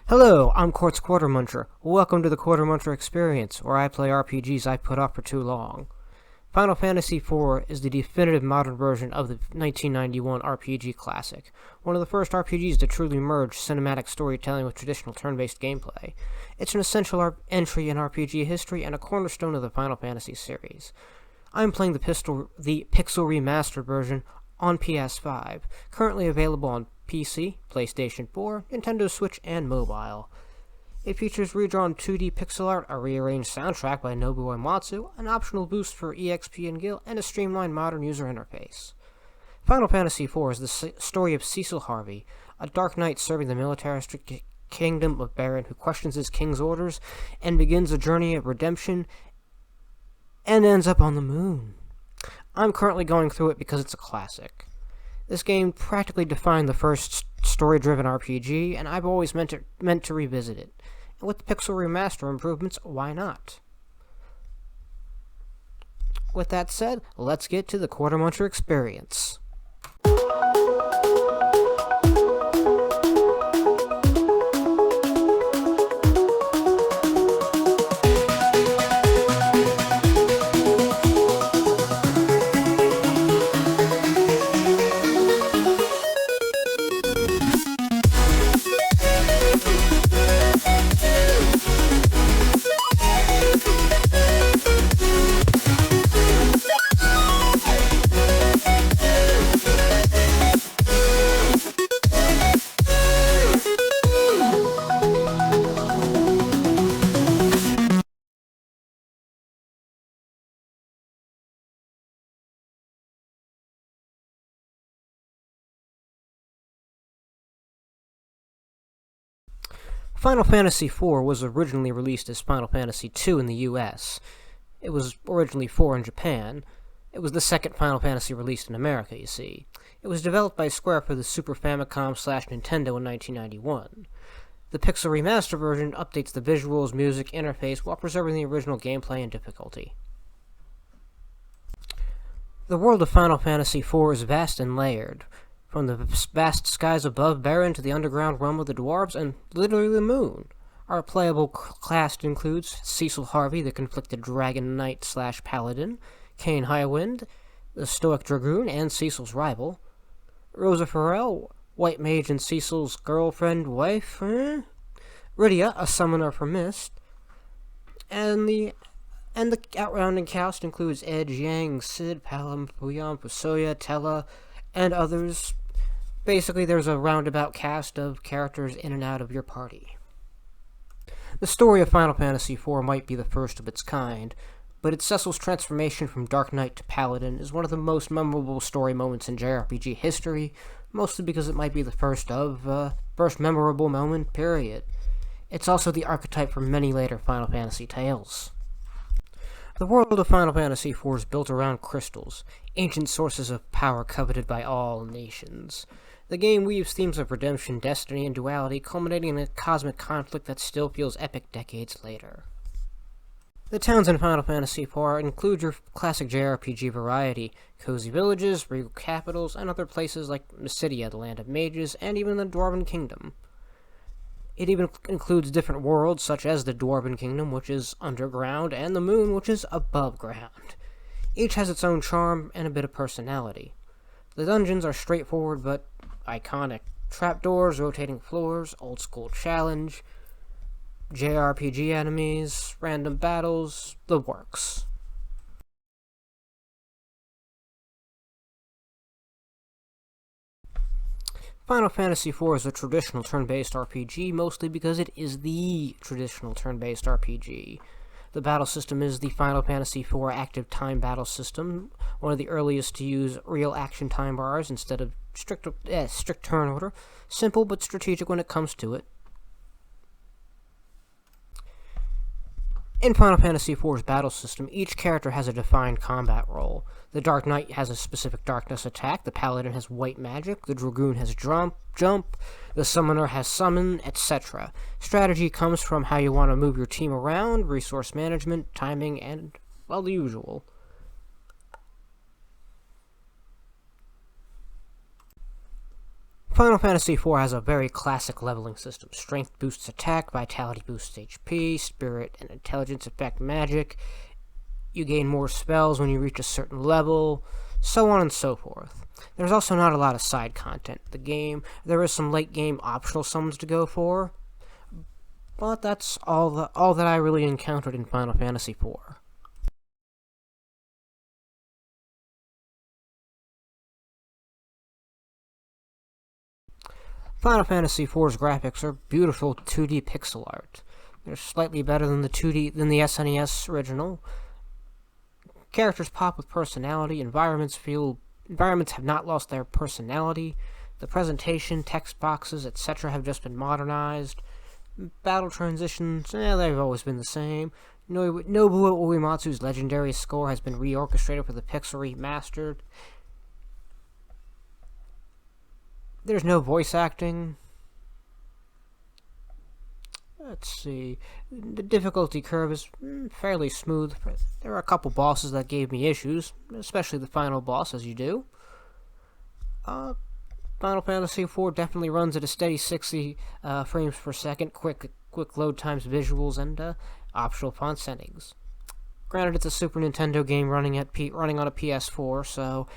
Hello, I'm Quartermuncher. Welcome to the Quartermuncher experience, where I play RPGs I put off for too long. Final Fantasy IV is the definitive modern version of the 1991 RPG classic, one of the first RPGs to truly merge cinematic storytelling with traditional turn-based gameplay. It's an essential entry in RPG history and a cornerstone of the Final Fantasy series. I'm playing the Pixel Remastered version on PS5, currently available on PC, PlayStation 4, Nintendo Switch, and mobile. It features redrawn 2D pixel art, a rearranged soundtrack by Nobuo Uematsu, an optional boost for EXP and Gil, and a streamlined modern user interface. Final Fantasy IV is the story of Cecil Harvey, a dark knight serving the militaristic kingdom of Baron who questions his king's orders and begins a journey of redemption and ends up on the moon. I'm currently going through it because it's a classic. This game practically defined the first story-driven RPG, and I've always meant to revisit it. And with the Pixel Remaster improvements, why not? With that said, let's get to the Quartermuncher experience. Final Fantasy IV was originally released as Final Fantasy II in the US. It was originally 4 in Japan. It was the second Final Fantasy released in America, you see. It was developed by Square for the Super Famicom/Nintendo in 1991. The Pixel Remaster version updates the visuals, music, interface while preserving the original gameplay and difficulty. The world of Final Fantasy IV is vast and layered, from the vast skies above Baron to the underground realm of the dwarves and literally the moon. Our playable cast includes Cecil Harvey, the conflicted dragon knight/paladin, Kane Highwind, the stoic dragoon and Cecil's rival, Rosa Farrell, white mage and Cecil's wife, Rydia, a summoner from Mist, and the outrounding cast includes Edge, Yang, Sid, Palom, Puyam, Pusoya, Tella, and others. Basically, there's a roundabout cast of characters in and out of your party. The story of Final Fantasy IV might be the first of its kind, but its Cecil's transformation from Dark Knight to Paladin is one of the most memorable story moments in JRPG history, mostly because it might be the first memorable moment, period. It's also the archetype for many later Final Fantasy tales. The world of Final Fantasy IV is built around crystals, ancient sources of power coveted by all nations. The game weaves themes of redemption, destiny, and duality, culminating in a cosmic conflict that still feels epic decades later. The towns in Final Fantasy IV include your classic JRPG variety, cozy villages, regal capitals, and other places like Mysidia, the Land of Mages, and even the Dwarven Kingdom. It even includes different worlds, such as the Dwarven Kingdom, which is underground, and the Moon, which is above ground. Each has its own charm and a bit of personality. The dungeons are straightforward but iconic. Trapdoors, rotating floors, old-school challenge, JRPG enemies, random battles, the works. Final Fantasy IV is a traditional turn-based RPG, mostly because it is the traditional turn-based RPG. The battle system is the Final Fantasy IV active time battle system, one of the earliest to use real action time bars instead of strict turn order. Simple but strategic when it comes to it. In Final Fantasy IV's battle system, each character has a defined combat role. The Dark Knight has a specific darkness attack, the Paladin has white magic, the Dragoon has jump, the Summoner has summon, etc. Strategy comes from how you want to move your team around, resource management, timing, and, well, the usual. Final Fantasy IV has a very classic leveling system. Strength boosts attack, vitality boosts HP, spirit and intelligence affect magic. You gain more spells when you reach a certain level, so on and so forth. There's also not a lot of side content in the game. There is some late game optional summons to go for, but that's all that I really encountered in Final Fantasy IV. Final Fantasy IV's graphics are beautiful 2D pixel art. They're slightly better than the SNES original. Characters pop with personality. Environments have not lost their personality. The presentation, text boxes, etc. have just been modernized. Battle transitions, they've always been the same. Nobuo Uematsu's legendary score has been reorchestrated for the Pixel Remastered. There's no voice acting. Let's see. The difficulty curve is fairly smooth. There are a couple bosses that gave me issues, especially the final boss, as you do. Final Fantasy IV definitely runs at a steady 60 frames per second, quick load times, visuals, and optional font settings. Granted, it's a Super Nintendo game running on a PS4, so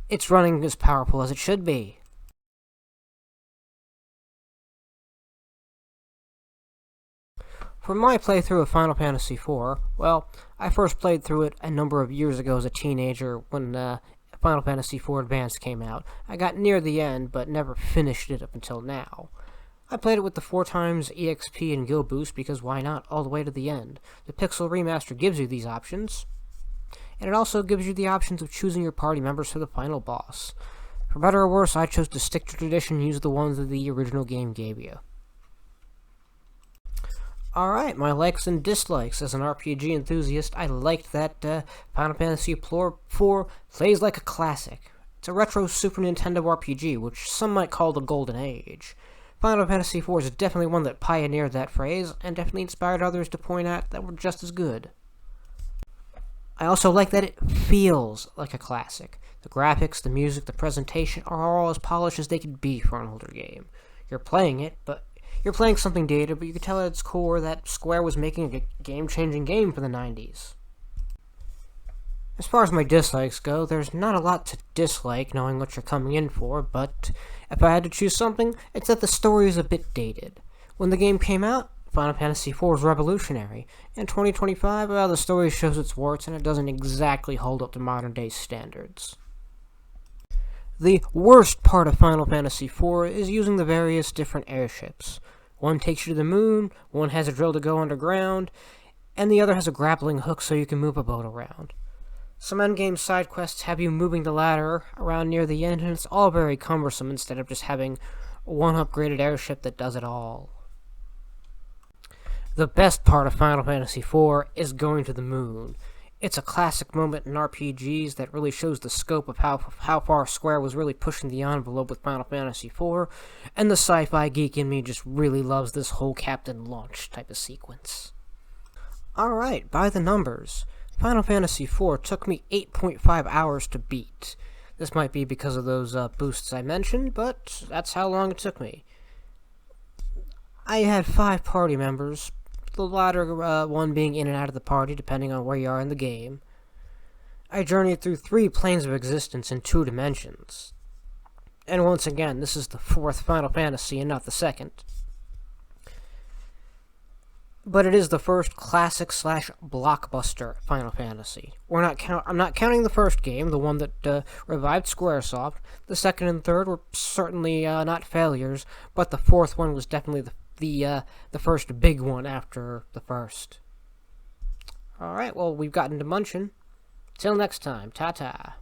it's running as powerful as it should be. For my playthrough of Final Fantasy IV, well, I first played through it a number of years ago as a teenager when Final Fantasy IV Advanced came out. I got near the end, but never finished it up until now. I played it with the 4x EXP and Go Boost because why not, all the way to the end. The Pixel Remaster gives you these options, and it also gives you the options of choosing your party members for the final boss. For better or worse, I chose to stick to tradition and use the ones that the original game gave you. Alright, my likes and dislikes. As an RPG enthusiast, I liked that Final Fantasy IV plays like a classic. It's a retro Super Nintendo RPG, which some might call the Golden Age. Final Fantasy IV is definitely one that pioneered that phrase, and definitely inspired others to point out that were just as good. I also like that it feels like a classic. The graphics, the music, the presentation are all as polished as they could be for an older game. You're playing something dated, but you can tell at its core that Square was making a game-changing game for the 90s. As far as my dislikes go, there's not a lot to dislike knowing what you're coming in for, but if I had to choose something, it's that the story is a bit dated. When the game came out, Final Fantasy IV was revolutionary. In 2025, well, the story shows its warts and it doesn't exactly hold up to modern-day standards. The worst part of Final Fantasy IV is using the various different airships. One takes you to the moon, one has a drill to go underground, and the other has a grappling hook so you can move a boat around. Some endgame side quests have you moving the ladder around near the end, and it's all very cumbersome instead of just having one upgraded airship that does it all. The best part of Final Fantasy IV is going to the moon. It's a classic moment in RPGs that really shows the scope of how far Square was really pushing the envelope with Final Fantasy IV, and the sci-fi geek in me just really loves this whole Captain Launch type of sequence. Alright, by the numbers, Final Fantasy IV took me 8.5 hours to beat. This might be because of those boosts I mentioned, but that's how long it took me. I had 5 party members, the latter one being in and out of the party depending on where you are in the game. I journeyed through 3 planes of existence in 2 dimensions. And once again, this is the 4th Final Fantasy and not the 2nd. But it is the first classic/blockbuster Final Fantasy. I'm not counting the first game, the one that revived Squaresoft. The 2nd and 3rd were certainly not failures, but the 4th one was definitely the first big one after the first. Alright, well, we've gotten to Munchin. Till next time, ta-ta.